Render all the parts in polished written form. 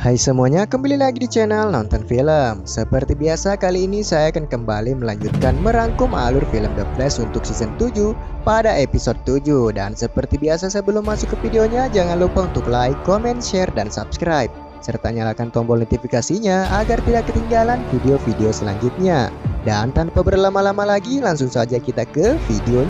Hai semuanya, kembali lagi di channel Nonton Film. Seperti biasa, kali ini saya akan kembali melanjutkan merangkum alur film The Flash untuk season 7 pada episode 7. Dan seperti biasa, sebelum masuk ke videonya, jangan lupa untuk like, comment, share, dan subscribe, serta nyalakan tombol notifikasinya agar tidak ketinggalan video-video selanjutnya. Dan tanpa berlama-lama lagi, langsung saja kita ke video.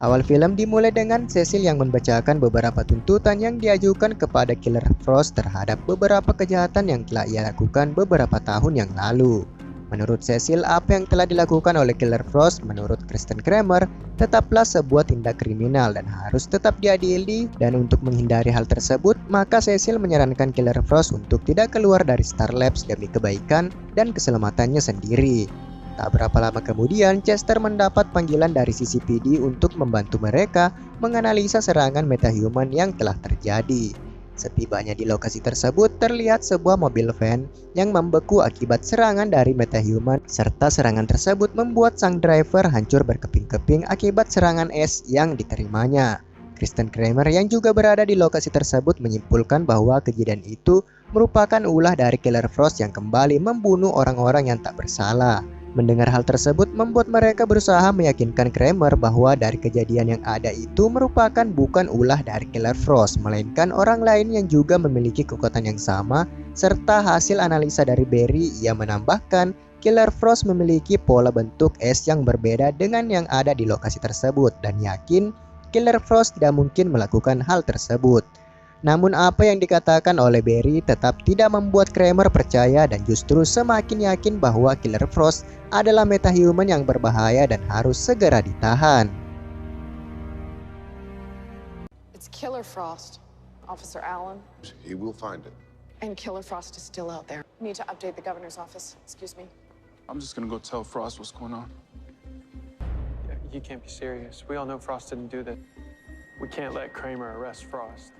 Awal film dimulai dengan Cecil yang membacakan beberapa tuntutan yang diajukan kepada Killer Frost terhadap beberapa kejahatan yang telah ia lakukan beberapa tahun yang lalu. Menurut Cecil, apa yang telah dilakukan oleh Killer Frost menurut Kristen Kramer tetaplah sebuah tindak kriminal dan harus tetap diadili, dan untuk menghindari hal tersebut, maka Cecil menyarankan Killer Frost untuk tidak keluar dari Star Labs demi kebaikan dan keselamatannya sendiri. Tak berapa lama kemudian, Chester mendapat panggilan dari CCPD untuk membantu mereka menganalisa serangan metahuman yang telah terjadi. Setibanya di lokasi tersebut, terlihat sebuah mobil van yang membeku akibat serangan dari metahuman, serta serangan tersebut membuat sang driver hancur berkeping-keping akibat serangan es yang diterimanya. Kristen Kramer yang juga berada di lokasi tersebut menyimpulkan bahwa kejadian itu merupakan ulah dari Killer Frost yang kembali membunuh orang-orang yang tak bersalah. Mendengar hal tersebut membuat mereka berusaha meyakinkan Kramer bahwa dari kejadian yang ada itu merupakan bukan ulah dari Killer Frost, melainkan orang lain yang juga memiliki kekuatan yang sama. Serta hasil analisa dari Barry, ia menambahkan Killer Frost memiliki pola bentuk es yang berbeda dengan yang ada di lokasi tersebut, dan yakin Killer Frost tidak mungkin melakukan hal tersebut. Namun apa yang dikatakan oleh Barry tetap tidak membuat Kramer percaya, dan justru semakin yakin bahwa Killer Frost adalah metahuman yang berbahaya dan harus segera ditahan. It's Killer Frost, Officer Allen. He will find it. And Killer Frost is still out there. Need to update the governor's office. Excuse me. I'm just gonna go tell Frost what's going on. You can't be serious. We all know Frost didn't do that. We can't let Kramer arrest Frost.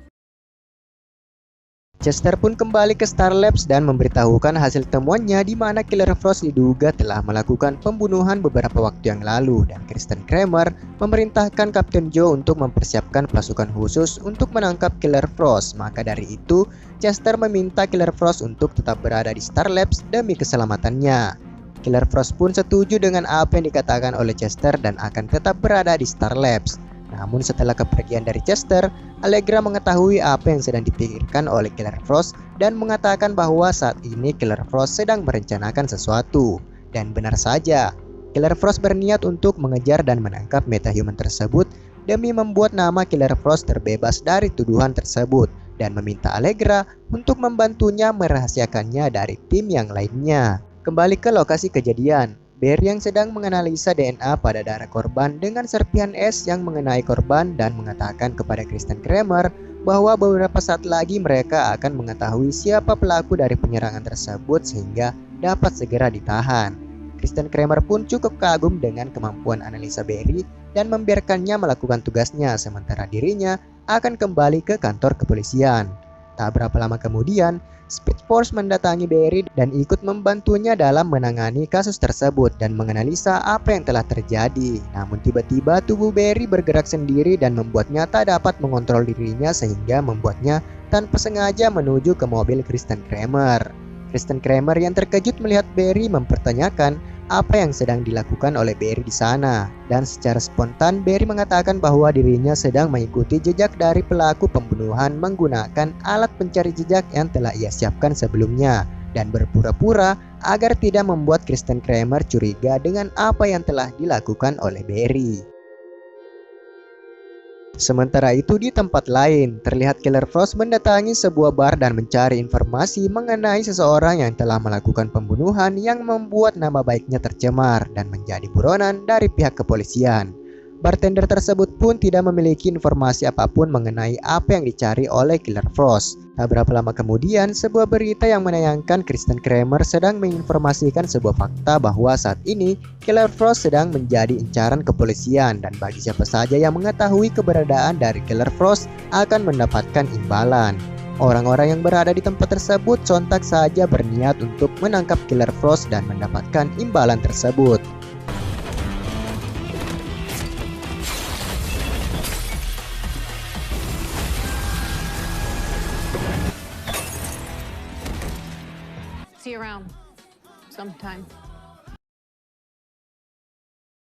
Chester pun kembali ke Star Labs dan memberitahukan hasil temuannya di mana Killer Frost diduga telah melakukan pembunuhan beberapa waktu yang lalu, dan Kristen Kramer memerintahkan Kapten Joe untuk mempersiapkan pasukan khusus untuk menangkap Killer Frost. Maka dari itu, Chester meminta Killer Frost untuk tetap berada di Star Labs demi keselamatannya. Killer Frost pun setuju dengan apa yang dikatakan oleh Chester dan akan tetap berada di Star Labs. Namun setelah kepergian dari Chester, Allegra mengetahui apa yang sedang dipikirkan oleh Killer Frost dan mengatakan bahwa saat ini Killer Frost sedang merencanakan sesuatu. Dan benar saja, Killer Frost berniat untuk mengejar dan menangkap metahuman tersebut demi membuat nama Killer Frost terbebas dari tuduhan tersebut, dan meminta Allegra untuk membantunya merahasiakannya dari tim yang lainnya. Kembali ke lokasi kejadian, Barry yang sedang menganalisa DNA pada darah korban dengan serpihan es yang mengenai korban, dan mengatakan kepada Kristen Kramer bahwa beberapa saat lagi mereka akan mengetahui siapa pelaku dari penyerangan tersebut sehingga dapat segera ditahan. Kristen Kramer pun cukup kagum dengan kemampuan analisa Barry dan membiarkannya melakukan tugasnya, sementara dirinya akan kembali ke kantor kepolisian. Tak berapa lama kemudian, Speed Force mendatangi Barry dan ikut membantunya dalam menangani kasus tersebut dan menganalisa apa yang telah terjadi. Namun tiba-tiba tubuh Barry bergerak sendiri dan membuatnya tak dapat mengontrol dirinya, sehingga membuatnya tanpa sengaja menuju ke mobil Kristen Kramer. Kristen Kramer yang terkejut melihat Barry mempertanyakan apa yang sedang dilakukan oleh Barry di sana, dan secara spontan Barry mengatakan bahwa dirinya sedang mengikuti jejak dari pelaku pembunuhan menggunakan alat pencari jejak yang telah ia siapkan sebelumnya, dan berpura-pura agar tidak membuat Kristen Kramer curiga dengan apa yang telah dilakukan oleh Barry. Sementara itu di tempat lain, terlihat Killer Frost mendatangi sebuah bar dan mencari informasi mengenai seseorang yang telah melakukan pembunuhan yang membuat nama baiknya tercemar dan menjadi buronan dari pihak kepolisian. Bartender tersebut pun tidak memiliki informasi apapun mengenai apa yang dicari oleh Killer Frost. Tak berapa lama kemudian, sebuah berita yang menayangkan Kristen Kramer sedang menginformasikan sebuah fakta bahwa saat ini Killer Frost sedang menjadi incaran kepolisian, dan bagi siapa saja yang mengetahui keberadaan dari Killer Frost akan mendapatkan imbalan. Orang-orang yang berada di tempat tersebut sontak saja berniat untuk menangkap Killer Frost dan mendapatkan imbalan tersebut. See you around. Sometime.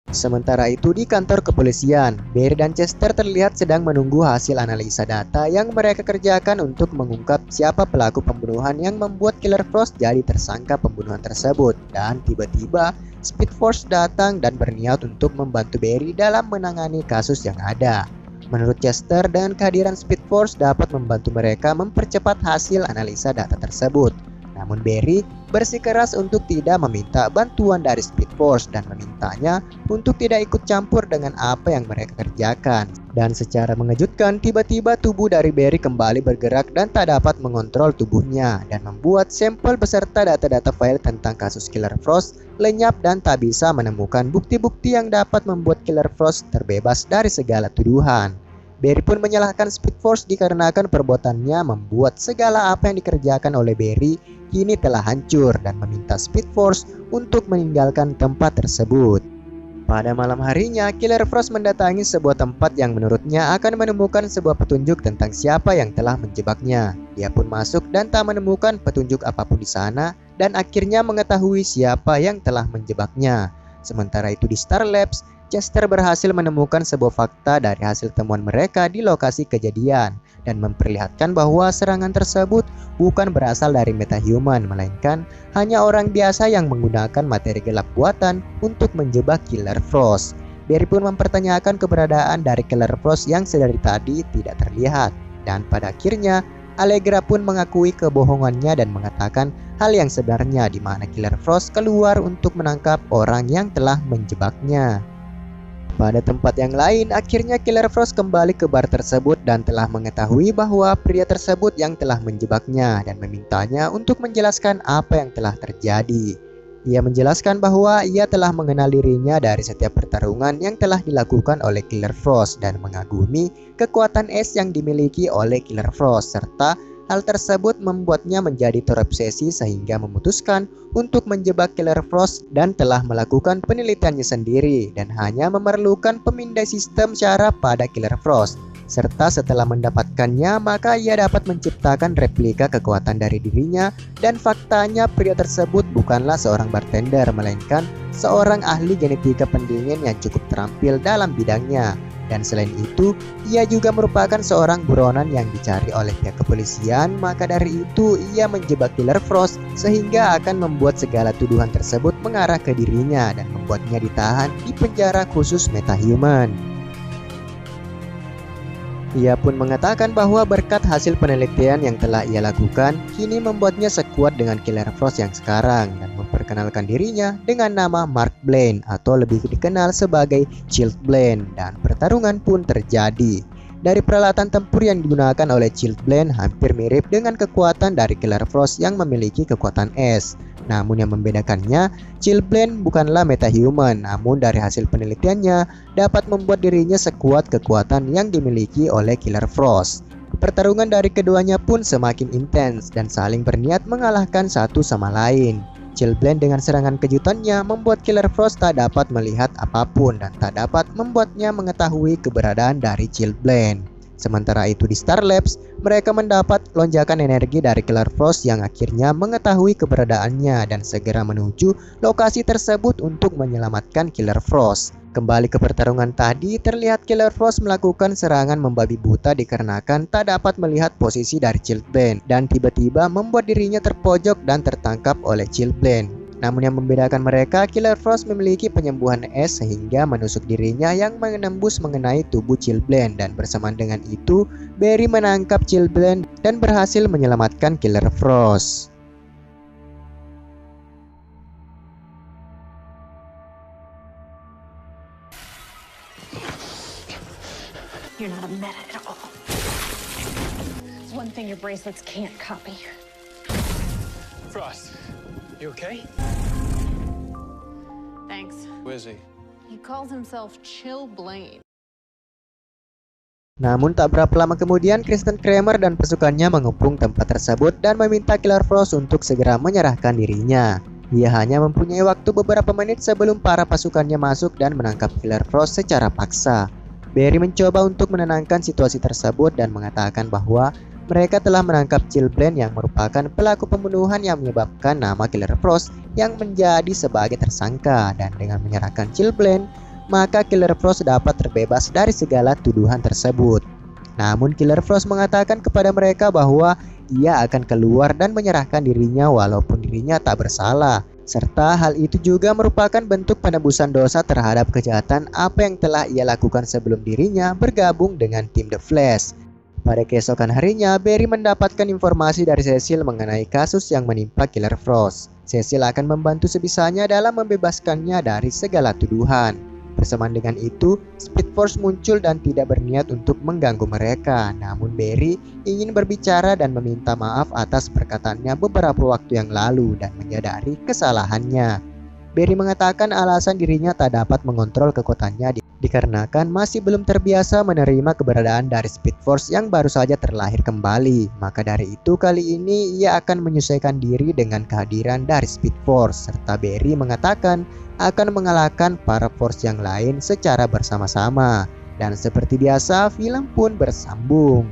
Sementara itu di kantor kepolisian, Barry dan Chester terlihat sedang menunggu hasil analisa data yang mereka kerjakan untuk mengungkap siapa pelaku pembunuhan yang membuat Killer Frost jadi tersangka pembunuhan tersebut. Dan tiba-tiba Speed Force datang dan berniat untuk membantu Barry dalam menangani kasus yang ada. Menurut Chester, dengan kehadiran Speed Force dapat membantu mereka mempercepat hasil analisa data tersebut. Namun Barry bersikeras untuk tidak meminta bantuan dari Speed Force dan memintanya untuk tidak ikut campur dengan apa yang mereka kerjakan. Dan secara mengejutkan, tiba-tiba tubuh dari Barry kembali bergerak dan tak dapat mengontrol tubuhnya dan membuat sampel beserta data-data file tentang kasus Killer Frost lenyap dan tak bisa menemukan bukti-bukti yang dapat membuat Killer Frost terbebas dari segala tuduhan. Barry pun menyalahkan Speed Force dikarenakan perbuatannya membuat segala apa yang dikerjakan oleh Barry kini telah hancur dan meminta Speed Force untuk meninggalkan tempat tersebut. Pada malam harinya, Killer Frost mendatangi sebuah tempat yang menurutnya akan menemukan sebuah petunjuk tentang siapa yang telah menjebaknya. Dia pun masuk dan tak menemukan petunjuk apapun di sana dan akhirnya mengetahui siapa yang telah menjebaknya. Sementara itu di Star Labs, Chester berhasil menemukan sebuah fakta dari hasil temuan mereka di lokasi kejadian dan memperlihatkan bahwa serangan tersebut bukan berasal dari metahuman, melainkan hanya orang biasa yang menggunakan materi gelap buatan untuk menjebak Killer Frost. Barry pun mempertanyakan keberadaan dari Killer Frost yang sedari tadi tidak terlihat, dan pada akhirnya Allegra pun mengakui kebohongannya dan mengatakan hal yang sebenarnya, di mana Killer Frost keluar untuk menangkap orang yang telah menjebaknya. Pada tempat yang lain, akhirnya Killer Frost kembali ke bar tersebut dan telah mengetahui bahwa pria tersebut yang telah menjebaknya dan memintanya untuk menjelaskan apa yang telah terjadi. Ia menjelaskan bahwa ia telah mengenal dirinya dari setiap pertarungan yang telah dilakukan oleh Killer Frost dan mengagumi kekuatan es yang dimiliki oleh Killer Frost, serta hal tersebut membuatnya menjadi terobsesi sehingga memutuskan untuk menjebak Killer Frost dan telah melakukan penelitiannya sendiri dan hanya memerlukan pemindai sistem syaraf pada Killer Frost. Serta setelah mendapatkannya, maka ia dapat menciptakan replika kekuatan dari dirinya, dan faktanya pria tersebut bukanlah seorang bartender, melainkan seorang ahli genetika pendingin yang cukup terampil dalam bidangnya. Dan selain itu, ia juga merupakan seorang buronan yang dicari oleh pihak kepolisian. Maka dari itu, ia menjebak Killer Frost sehingga akan membuat segala tuduhan tersebut mengarah ke dirinya dan membuatnya ditahan di penjara khusus metahuman. Ia pun mengatakan bahwa berkat hasil penelitian yang telah ia lakukan, kini membuatnya sekuat dengan Killer Frost yang sekarang dan memperkenalkan dirinya dengan nama Mark Blaine atau lebih dikenal sebagai Chilblain, dan pertarungan pun terjadi. Dari peralatan tempur yang digunakan oleh Chilblain hampir mirip dengan kekuatan dari Killer Frost yang memiliki kekuatan es. Namun yang membedakannya, Chilblain bukanlah metahuman, namun dari hasil penelitiannya dapat membuat dirinya sekuat kekuatan yang dimiliki oleh Killer Frost. Pertarungan dari keduanya pun semakin intens dan saling berniat mengalahkan satu sama lain. Chilblain dengan serangan kejutannya membuat Killer Frost tak dapat melihat apapun dan tak dapat membuatnya mengetahui keberadaan dari Chilblain. Sementara itu di Star Labs, mereka mendapat lonjakan energi dari Killer Frost yang akhirnya mengetahui keberadaannya dan segera menuju lokasi tersebut untuk menyelamatkan Killer Frost. Kembali ke pertarungan tadi, terlihat Killer Frost melakukan serangan membabi buta dikarenakan tak dapat melihat posisi dari Chilblain dan tiba-tiba membuat dirinya terpojok dan tertangkap oleh Chilblain. Namun yang membedakan mereka, Killer Frost memiliki penyembuhan es sehingga menusuk dirinya yang menembus mengenai tubuh Chilblain, dan bersamaan dengan itu Barry menangkap Chilblain dan berhasil menyelamatkan Killer Frost. You're not a meta at all. There's one thing your bracelets can't copy. Frost, you okay? Thanks. Who is he? He calls himself Chilblain. Namun tak berapa lama kemudian Kristen Kramer dan pasukannya mengepung tempat tersebut dan meminta Killer Frost untuk segera menyerahkan dirinya. Ia hanya mempunyai waktu beberapa menit sebelum para pasukannya masuk dan menangkap Killer Frost secara paksa. Barry mencoba untuk menenangkan situasi tersebut dan mengatakan bahwa mereka telah menangkap Chillblaine yang merupakan pelaku pembunuhan yang menyebabkan nama Killer Frost yang menjadi sebagai tersangka, dan dengan menyerahkan Chillblaine, maka Killer Frost dapat terbebas dari segala tuduhan tersebut. Namun Killer Frost mengatakan kepada mereka bahwa ia akan keluar dan menyerahkan dirinya walaupun dirinya tak bersalah, serta hal itu juga merupakan bentuk penebusan dosa terhadap kejahatan apa yang telah ia lakukan sebelum dirinya bergabung dengan tim The Flash. Pada keesokan harinya, Barry mendapatkan informasi dari Cecil mengenai kasus yang menimpa Killer Frost. Cecil akan membantu sebisanya dalam membebaskannya dari segala tuduhan. Bersamaan dengan itu, Speed Force muncul dan tidak berniat untuk mengganggu mereka. Namun Barry ingin berbicara dan meminta maaf atas perkataannya beberapa waktu yang lalu dan menyadari kesalahannya. Barry mengatakan alasan dirinya tak dapat mengontrol kekuatannya dikarenakan masih belum terbiasa menerima keberadaan dari Speed Force yang baru saja terlahir kembali. Maka dari itu kali ini ia akan menyesuaikan diri dengan kehadiran dari Speed Force, serta Barry mengatakan akan mengalahkan para Force yang lain secara bersama-sama. Dan seperti biasa, film pun bersambung.